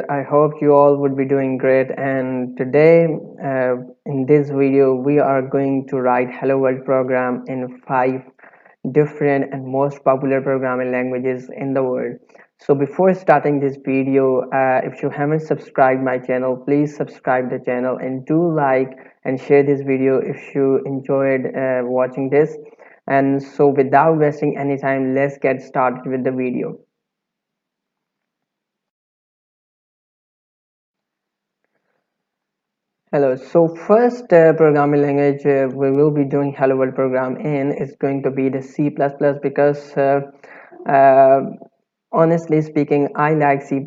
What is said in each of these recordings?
I hope you all would be doing great, and today in this video we are going to write hello world program in 5 different and most popular programming languages in the world. So before starting this video, if you haven't subscribed my channel, please subscribe the channel and do like and share this video if you enjoyed watching this. And so without wasting any time, let's get started with the video. Hello. So first programming language we will be doing hello world program in is going to be the C++ because uh, honestly speaking, I like C++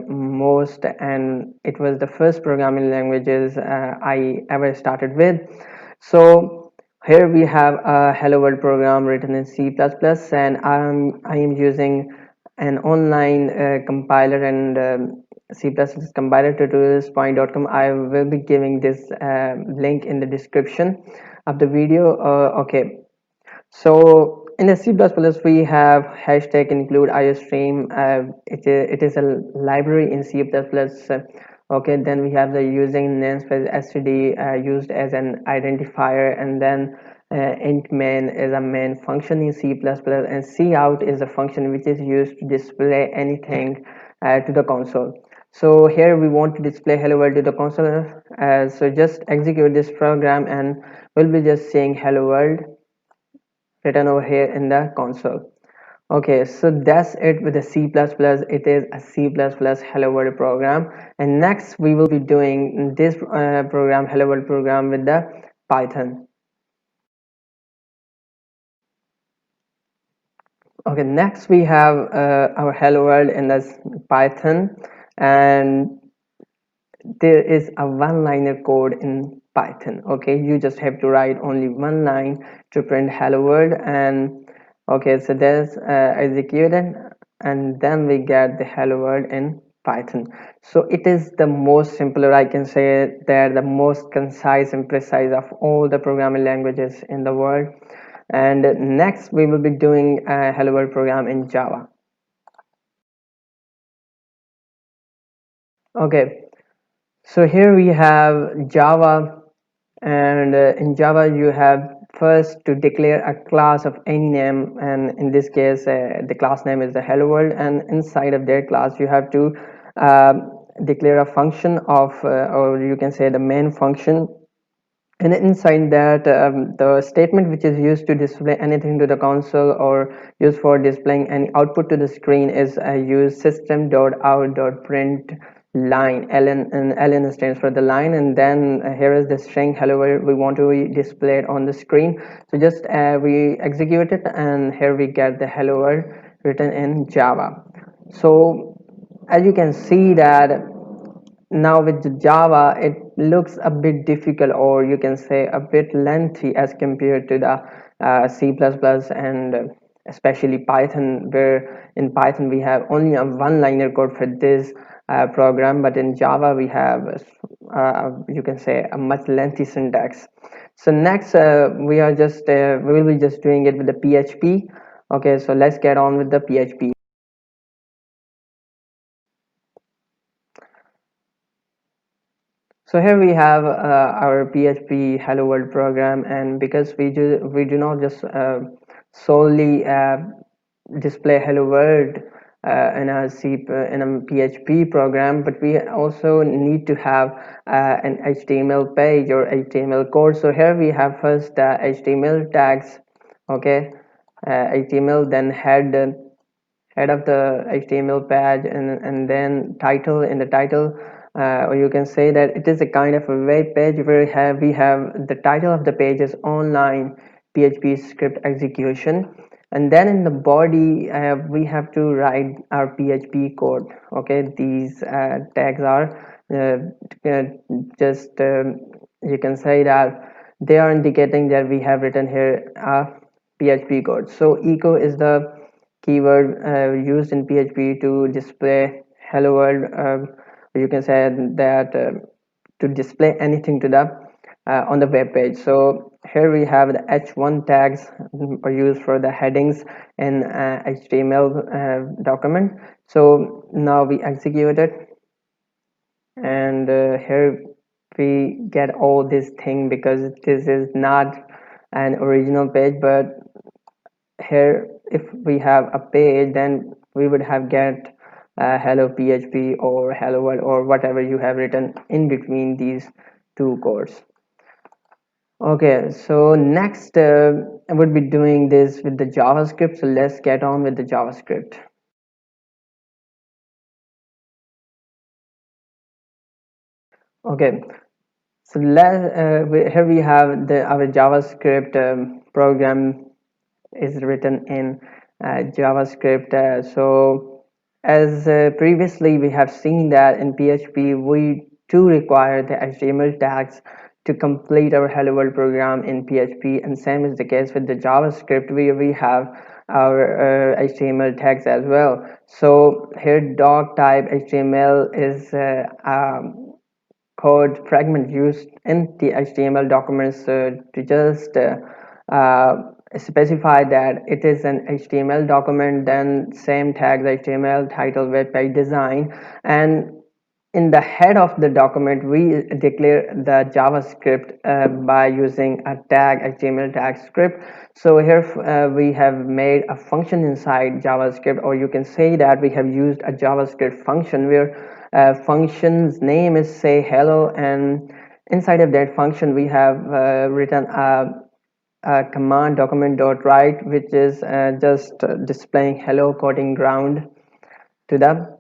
most, and it was the first programming languages I ever started with. So here we have a hello world program written in C++, and I am using an online compiler and C++ compiler tutorials.com. I will be giving this link in the description of the video. Okay, so in the C++ we have hashtag include iostream. It is a library in C++. Okay, then we have the using namespace std used as an identifier, and then int main is a main function in C++, and cout is a function which is used to display anything to the console. So here we want to display hello world to the console, so just execute this program and we'll be just saying hello world written over here in the console. Okay, so that's it with the C++. It is a C++ hello world program, and next we will be doing this program, hello world program, with the Python. Okay, next we have our hello world in this Python, and there is a one-liner code in Python. Okay, you just have to write only one line to print hello world, and okay, so there's executed, and then we get the hello world in Python. So it is the most simpler, I can say, they're the most concise and precise of all the programming languages in the world. And next we will be doing a hello world program in Java. Okay, so here we have Java, and in Java you have first to declare a class of any name, and in this case the class name is the hello world, and inside of their class you have to uh, declare a function of or you can say the main function, and inside that the statement which is used to display anything to the console or used for displaying any output to the screen is use system.out.print line. Ln stands for the line, and then here is the string hello world we want to display it on the screen. So just we execute it, and here we get the hello world written in Java. So as you can see that now with Java it looks a bit difficult, or you can say a bit lengthy as compared to the C++ and especially Python, where in Python we have only a one-liner code for this program, but in Java we have you can say a much lengthy syntax. So next we will be just doing it with the PHP. Okay, so let's get on with the PHP. So here we have our PHP Hello World program, and because we do not just solely display Hello World in a PHP program, but we also need to have an HTML page or HTML code. So here we have first HTML tags, okay, HTML, then head of the HTML page, and then title. In the title, or you can say that it is a kind of a web page where we have the title of the page is online PHP script execution, and then in the body we have to write our PHP code. Okay, these tags are just you can say that they are indicating that we have written here a PHP code. So echo is the keyword used in PHP to display hello world. You can say that to display anything to the on the web page. So here we have the h1 tags are used for the headings in HTML document. So now we execute it, and here we get all this thing because this is not an original page, but here if we have a page, then we would have get hello php or hello world or whatever you have written in between these two codes. Okay, so next I would be doing this with the JavaScript, so let's get on with the JavaScript. Okay, so here we have our JavaScript program is written in JavaScript. So as previously we have seen that in PHP we do require the HTML tags to complete our hello world program in PHP, and same is the case with the JavaScript. We have our HTML tags as well. So here doc type HTML is code fragment used in the HTML documents to just specify that it is an HTML document. Then same tags HTML title web page design, and in the head of the document we declare the JavaScript by using a tag HTML tag script. So here we have made a function inside JavaScript, or you can say that we have used a JavaScript function where function's name is say hello, and inside of that function we have written a command document dot write, which is just displaying hello coding ground to the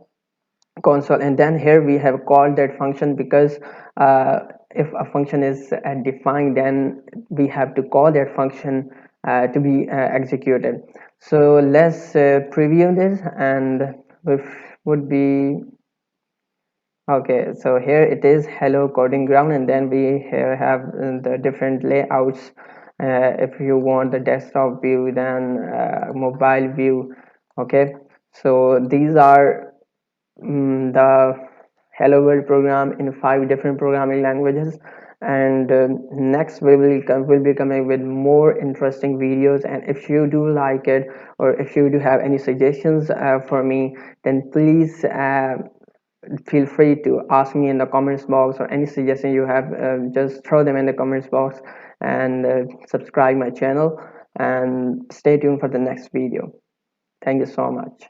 console. And then here we have called that function because if a function is defined, then we have to call that function to be executed. So let's preview this, and we would be okay. So here it is hello coding ground, and then we here have the different layouts. If you want the desktop view, then mobile view. Okay, so these are the hello world program in 5 different programming languages. And next will be coming with more interesting videos, and if you do like it, or if you do have any suggestions for me, then please feel free to ask me in the comments box, or any suggestion you have, just throw them in the comments box, and subscribe my channel, and stay tuned for the next video. Thank you so much.